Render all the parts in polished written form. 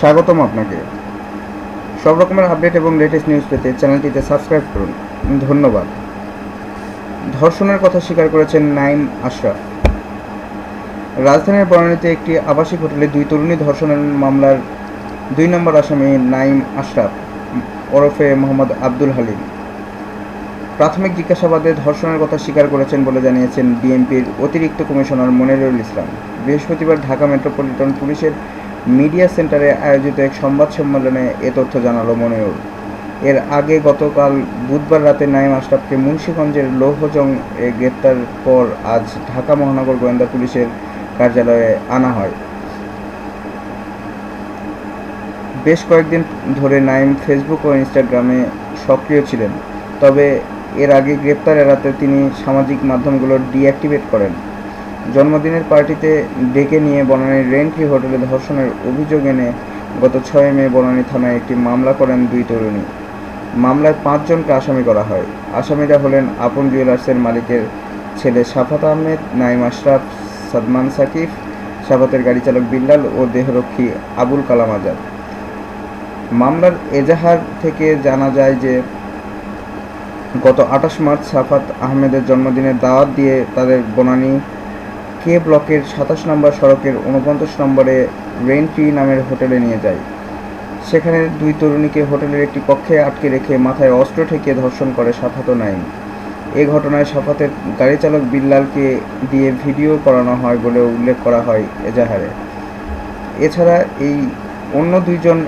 স্বাগতম আপনাকে। সব রকমের আপডেট এবং লেটেস্ট নিউজ পেতে চ্যানেলটিতে সাবস্ক্রাইব করুন। ধন্যবাদ। ধর্ষণের কথা স্বীকার করেছেন নাঈম আশরাফ। রাজধানীর বনানীতে একটি আবাসিক হোটেলে দুই তরুণী ধর্ষণের মামলার 2 নম্বর আসামি নাঈম আশরাফ ওরফে মোহাম্মদ আব্দুল হালিম প্রাথমিক জিজ্ঞাসাবাদে ধর্ষণের কথা স্বীকার করেছেন বলে জানিয়েছেন ডিএমপির অতিরিক্ত কমিশনার মনিরুল ইসলাম। বৃহস্পতিবার ঢাকা মেট্রোপলিটন পুলিশের মিডিয়া সেন্টারে আয়োজিত এক সংবাদ সম্মেলনে এ তথ্য জানালো মনিরুল। এর আগে গতকাল বুধবার রাতে নাঈম আশরাফকে মুন্সিগঞ্জের লৌহজং এ গ্রেপ্তার পর আজ ঢাকা মহানগর গোয়েন্দা পুলিশের কার্যালয়ে আনা হয়। বেশ কয়েকদিন ধরে নাঈম ফেসবুক ও ইনস্টাগ্রামে সক্রিয় ছিলেন, তবে এর আগে গ্রেপ্তার এড়াতে তিনি সামাজিক মাধ্যমগুলো ডিঅ্যাক্টিভেট করেন। জন্মদিনের পার্টিতে ডেকে নিয়ে বনানীর রেন্ট্রি হোটেলে ধর্ষণের অভিযোগ এনে গত 6 মে বনানী থানায় একটি মামলা করেন দুই তরুণী। মামলায় 5 জনকে আসামি করা হয়। আসামিরা হলেন আপন জুয়েলার্সের মালিকের ছেলে সাফাত আহমেদ, নাঈম আশরাফ, সাদমান সাকিব, সাফাতের গাড়ি চালক বিল্লাল ও দেহরক্ষী আবুল কালাম আজাদ। মামলার এজাহার থেকে জানা যায় যে গত 28 মার্চ সাফাত আহমেদের জন্মদিনের দাওয়াত দিয়ে তাদের বনানী কে ব্লকের 27 নম্বর সড়কের 49 নম্বরে রেন্ট্রি নামের হোটেলে নিয়ে যায়। সেখানে দুই তরুণীকে হোটেলের একটি কক্ষে আটকে রেখে মাথায় অস্ত্র ঠেকিয়ে ধর্ষণ করে সাফাত ও নাঈম। এ ঘটনায় সাফাতের গাড়ি চালক বিল্লালকে দিয়ে ভিডিও করানো হয় বলে উল্লেখ করা হয় এজাহারে। এছাড়া এই অন্য দুইজন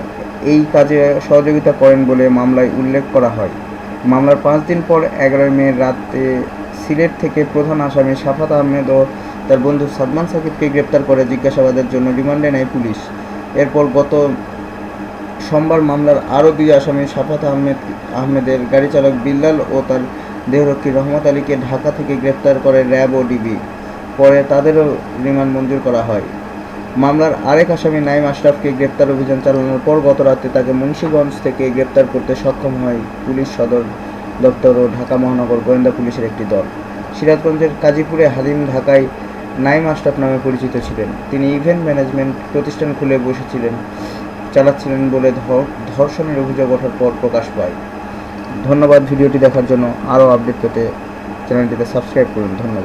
এই কাজে সহযোগিতা করেন বলে মামলায় উল্লেখ করা হয়। মামলার 5 দিন পর 11 মে রাতে সিলেট থেকে প্রধান আসামি সাফাত আহমেদ ও তার বন্ধু সাদমান সাকিবকে গ্রেপ্তার করে জিজ্ঞাসাবাদের জন্য রিমান্ডে নেয় পুলিশ। এরপর গত সোমবার মামলার আরও 2 আসামি সাফাত আহমেদের গাড়ি চালক বিল্লাল ও তার দেহরক্ষী রহমত আলীকে ঢাকা থেকে গ্রেপ্তার করে র্যাব ও ডিবি। পরে তাদেরও রিমান্ড মঞ্জুর করা হয়। মামলার আরেক আসামি নাঈম আশরাফকে গ্রেপ্তার অভিযান চালানোর পর গত রাতে তাকে মুন্সিগঞ্জ থেকে গ্রেপ্তার করতে সক্ষম হয় পুলিশ সদর দপ্তর ও ঢাকা মহানগর গোয়েন্দা পুলিশের একটি দল। সিরাজগঞ্জের কাজীপুরে হালিম ঢাকায় নাঈম আশরাফ নামে পরিচিত ছিলেন। তিনি ইভেন্ট ম্যানেজমেন্ট প্রতিষ্ঠান খুলে চালাচ্ছিলেন বলে ধর্ষণের অভিযোগ ওঠার পর প্রকাশ পায়। ধন্যবাদ ভিডিওটি দেখার জন্য। আরও আপডেট পেতে চ্যানেলটিতে সাবস্ক্রাইব করুন। ধন্যবাদ।